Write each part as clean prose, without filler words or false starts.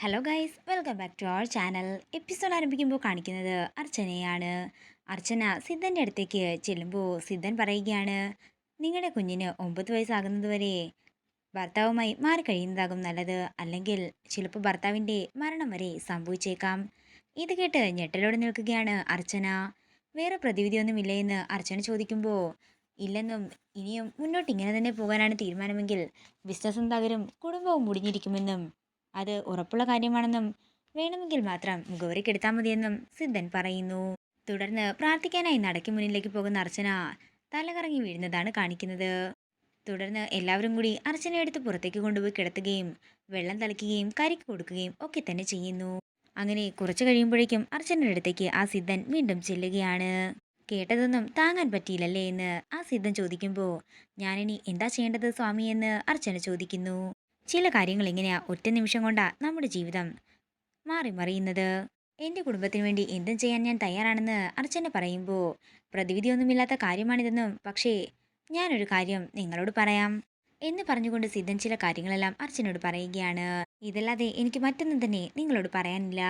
Hello guys, welcome back to our channel. Episode ആരംഭിക്കുമ്പോൾ കാണിക്കുന്നത് അർച്ചനയാണ്. അർച്ചന സിദ്ധൻ്റെ അടുത്തേക്ക് ചെല്ലുമ്പോൾ സിദ്ധൻ പറയുകയാണ്, നിങ്ങളുടെ കുഞ്ഞിന് 9 വയസ്സാകുന്നത് വരെ ഭർത്താവുമായി മാറിക്കഴിയുന്നതാകും നല്ലത്, അല്ലെങ്കിൽ ചിലപ്പോൾ ഭർത്താവിൻ്റെ മരണം വരെ സംഭവിച്ചേക്കാം. ഇത് കേട്ട് ഞെട്ടലോടെ നിൽക്കുകയാണ് അർച്ചന. വേറെ പ്രതിവിധിയൊന്നുമില്ലേ എന്ന് അർച്ചന ചോദിക്കുമ്പോൾ, ഇല്ലെന്നും ഇനിയും മുന്നോട്ട് ഇങ്ങനെ തന്നെ പോകാനാണ് തീരുമാനമെങ്കിൽ ബിസിനസ്സും തകരും, കുടുംബവും മുടിഞ്ഞിരിക്കുമെന്നും അത് ഉറപ്പുള്ള കാര്യമാണെന്നും വേണമെങ്കിൽ മാത്രം മുഖവരിക്കെടുത്താൽ മതിയെന്നും സിദ്ധൻ പറയുന്നു. തുടർന്ന് പ്രാർത്ഥിക്കാനായി നടക്ക് മുന്നിലേക്ക് പോകുന്ന അർച്ചന തലകറങ്ങി വീഴുന്നതാണ് കാണിക്കുന്നത്. തുടർന്ന് എല്ലാവരും കൂടി അർച്ചനയെ എടുത്ത് പുറത്തേക്ക് കൊണ്ടുപോയി കിടത്തുകയും വെള്ളം തളിക്കുകയും കരിക്ക് കൊടുക്കുകയും ഒക്കെ തന്നെ ചെയ്യുന്നു. അങ്ങനെ കുറച്ചു കഴിയുമ്പോഴേക്കും അർച്ചനയുടെ അടുത്തേക്ക് ആ സിദ്ധൻ വീണ്ടും ചെല്ലുകയാണ്. കേട്ടതൊന്നും താങ്ങാൻ പറ്റിയില്ലല്ലേ എന്ന് ആ സിദ്ധൻ ചോദിക്കുമ്പോൾ, ഞാനിനി എന്താ ചെയ്യേണ്ടത് സ്വാമി എന്ന് അർച്ചന ചോദിക്കുന്നു. ചില കാര്യങ്ങൾ ഇങ്ങനെയാ, ഒറ്റ നിമിഷം കൊണ്ടാ നമ്മുടെ ജീവിതം മാറി മറിയുന്നത്. എൻ്റെ കുടുംബത്തിന് വേണ്ടി എന്തും ചെയ്യാൻ ഞാൻ തയ്യാറാണെന്ന് അർച്ചന പറയുമ്പോൾ, പ്രതിവിധിയൊന്നുമില്ലാത്ത കാര്യമാണിതെന്നും പക്ഷേ ഞാനൊരു കാര്യം നിങ്ങളോട് പറയാം എന്ന് പറഞ്ഞുകൊണ്ട് സിദ്ധൻ ചില കാര്യങ്ങളെല്ലാം അർച്ചനയോട് പറയുകയാണ്. ഇതല്ലാതെ എനിക്ക് മറ്റൊന്നും തന്നെ നിങ്ങളോട് പറയാനില്ല.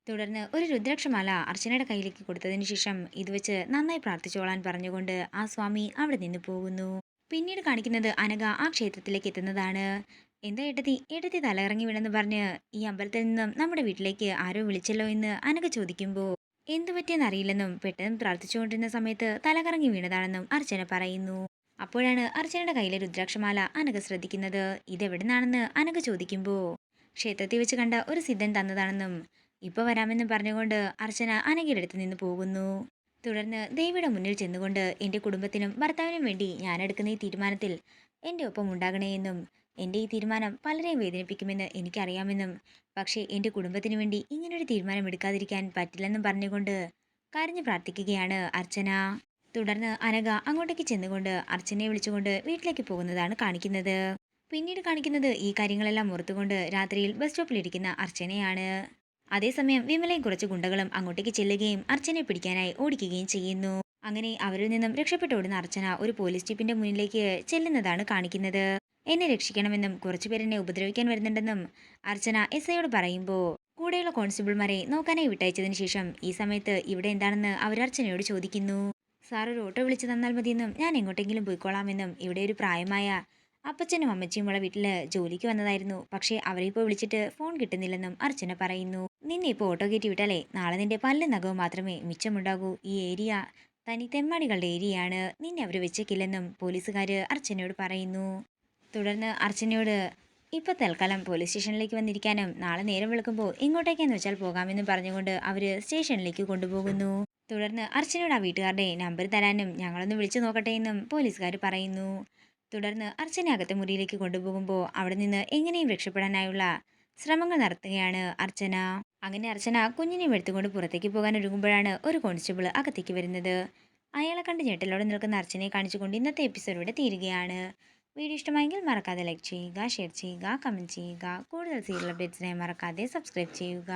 തുടർന്ന് ഒരു രുദ്രാക്ഷമാല അർച്ചനയുടെ കയ്യിലേക്ക് കൊടുത്തതിന് ശേഷം ഇത് വെച്ച് നന്നായി പ്രാർത്ഥിച്ചോളാൻ പറഞ്ഞുകൊണ്ട് ആ സ്വാമി അവിടെ നിന്ന് പോകുന്നു. പിന്നീട് കാണിക്കുന്നത് അനഘ ആ ക്ഷേത്രത്തിലേക്ക് എത്തുന്നതാണ്. എന്താ ഏട്ടത്തി, ഏട്ടത്തി തലകറങ്ങി വീണെന്ന് പറഞ്ഞ് ഈ അമ്പലത്തിൽ നിന്നും നമ്മുടെ വീട്ടിലേക്ക് ആരോ വിളിച്ചല്ലോ എന്ന് അനഘ ചോദിക്കുമ്പോൾ, എന്തു പറ്റിയെന്ന് അറിയില്ലെന്നും പെട്ടെന്ന് പ്രാർത്ഥിച്ചുകൊണ്ടിരുന്ന സമയത്ത് തലകറങ്ങി വീണതാണെന്നും അർച്ചന പറയുന്നു. അപ്പോഴാണ് അർച്ചനയുടെ കയ്യിലെ രുദ്രാക്ഷമാല അനഘ ശ്രദ്ധിക്കുന്നത്. ഇതെവിടെ നിന്നാണെന്ന് അനഘ ചോദിക്കുമ്പോൾ, ക്ഷേത്രത്തിൽ വെച്ച് കണ്ട ഒരു സിദ്ധൻ തന്നതാണെന്നും ഇപ്പോൾ വരാമെന്നും പറഞ്ഞുകൊണ്ട് അർച്ചന അനഘയുടെ അടുത്ത് നിന്ന് പോകുന്നു. തുടർന്ന് ദേവിയുടെ മുന്നിൽ ചെന്നുകൊണ്ട്, എൻ്റെ കുടുംബത്തിനും ഭർത്താവിനും വേണ്ടി ഞാൻ എടുക്കുന്ന ഈ തീരുമാനത്തിൽ എൻ്റെ ഒപ്പം ഉണ്ടാകണേ എന്നും എൻ്റെ ഈ തീരുമാനം പലരെയും വേദനിപ്പിക്കുമെന്ന് എനിക്കറിയാമെന്നും പക്ഷേ എൻ്റെ കുടുംബത്തിന് വേണ്ടി ഇങ്ങനൊരു തീരുമാനം എടുക്കാതിരിക്കാൻ പറ്റില്ലെന്നും പറഞ്ഞുകൊണ്ട് കരഞ്ഞു പ്രാർത്ഥിക്കുകയാണ് അർച്ചന. തുടർന്ന് അനഘ അങ്ങോട്ടേക്ക് ചെന്നുകൊണ്ട് അർച്ചനയെ വിളിച്ചുകൊണ്ട് വീട്ടിലേക്ക് പോകുന്നതാണ് കാണിക്കുന്നത്. പിന്നീട് കാണിക്കുന്നത് ഈ കാര്യങ്ങളെല്ലാം ഓർത്തുകൊണ്ട് രാത്രിയിൽ ബസ് സ്റ്റോപ്പിലിരിക്കുന്ന അർച്ചനയാണ്. അതേസമയം വിമലയും കുറച്ച് ഗുണ്ടകളും അങ്ങോട്ടേക്ക് ചെല്ലുകയും അർച്ചനയെ പിടിക്കാനായി ഓടിക്കുകയും ചെയ്യുന്നു. അങ്ങനെ അവരിൽ നിന്നും രക്ഷപ്പെട്ടോടുന്ന അർച്ചന ഒരു പോലീസ് ജീപ്പിന്റെ മുന്നിലേക്ക് ചെല്ലുന്നതാണ് കാണിക്കുന്നത്. എന്നെ രക്ഷിക്കണമെന്നും കുറച്ചുപേർ എന്നെ ഉപദ്രവിക്കാൻ വരുന്നുണ്ടെന്നും അർച്ചന എസ്ഐയോട് പറയുമ്പോൾ, കൂടെയുള്ള കോൺസ്റ്റബിൾമാരെ നോക്കാനായി വിട്ടയച്ചതിന് ശേഷം ഈ സമയത്ത് ഇവിടെ എന്താണെന്ന് അവർ അർച്ചനയോട് ചോദിക്കുന്നു. സാർ ഒരു ഓട്ടോ വിളിച്ച് തന്നാൽ മതിയെന്നും ഞാൻ എങ്ങോട്ടെങ്കിലും പോയിക്കോളാമെന്നും ഇവിടെ ഒരു പ്രായമായ അപ്പച്ചനും അമ്മച്ചിയുമുള്ള വീട്ടില് ജോലിക്ക് വന്നതായിരുന്നു, പക്ഷേ അവരെ ഇപ്പോൾ വിളിച്ചിട്ട് ഫോൺ കിട്ടുന്നില്ലെന്നും അർച്ചന പറയുന്നു. നിന്നെ ഇപ്പോൾ ഓട്ടോ കയറ്റി വിട്ടാലേ നാളെ നിന്റെ പല്ലും നഖവും മാത്രമേ മിച്ചമുണ്ടാകൂ. ഈ ഏരിയ തനി തെമ്മാടികളുടെ ഏരിയയാണ്, നിന്നെ അവർ വെച്ചേക്കില്ലെന്നും പോലീസുകാർ അർച്ചനയോട് പറയുന്നു. തുടർന്ന് അർച്ചനയോട് ഇപ്പോൾ തൽക്കാലം പോലീസ് സ്റ്റേഷനിലേക്ക് വന്നിരിക്കാനും നാളെ നേരം വിളിക്കുമ്പോൾ എങ്ങോട്ടേക്കാന്ന് വെച്ചാൽ പോകാമെന്നും പറഞ്ഞുകൊണ്ട് അവർ സ്റ്റേഷനിലേക്ക് കൊണ്ടുപോകുന്നു. തുടർന്ന് അർച്ചനയോട് ആ വീട്ടുകാരുടെ നമ്പർ തരാനും ഞങ്ങളൊന്ന് വിളിച്ചു നോക്കട്ടെ എന്നും പോലീസുകാർ പറയുന്നു. തുടർന്ന് അർച്ചന അകത്തെ മുറിയിലേക്ക് കൊണ്ടുപോകുമ്പോൾ അവിടെ നിന്ന് എങ്ങനെയും രക്ഷപ്പെടാനായുള്ള ശ്രമങ്ങൾ നടത്തുകയാണ് അർച്ചന. അങ്ങനെ അർച്ചന കുഞ്ഞിനെയും എടുത്തുകൊണ്ട് പുറത്തേക്ക് പോകാൻ ഒരുങ്ങുമ്പോഴാണ് ഒരു കോൺസ്റ്റബിൾ അകത്തേക്ക് വരുന്നത്. അയാളെ കണ്ട് ഞെട്ടലോടെ നിൽക്കുന്ന അർച്ചനയെ കാണിച്ചുകൊണ്ട് ഇന്നത്തെ എപ്പിസോഡ് ഇവിടെ തീരുകയാണ്. വീഡിയോ ഇഷ്ടമായെങ്കിൽ മറക്കാതെ ലൈക്ക് ചെയ്യുക, ഷെയർ ചെയ്യുക, കമൻറ്റ് ചെയ്യുക. കൂടുതൽ സീരിയൽ അപ്ഡേറ്റ്സിനായി മറക്കാതെ സബ്സ്ക്രൈബ് ചെയ്യുക.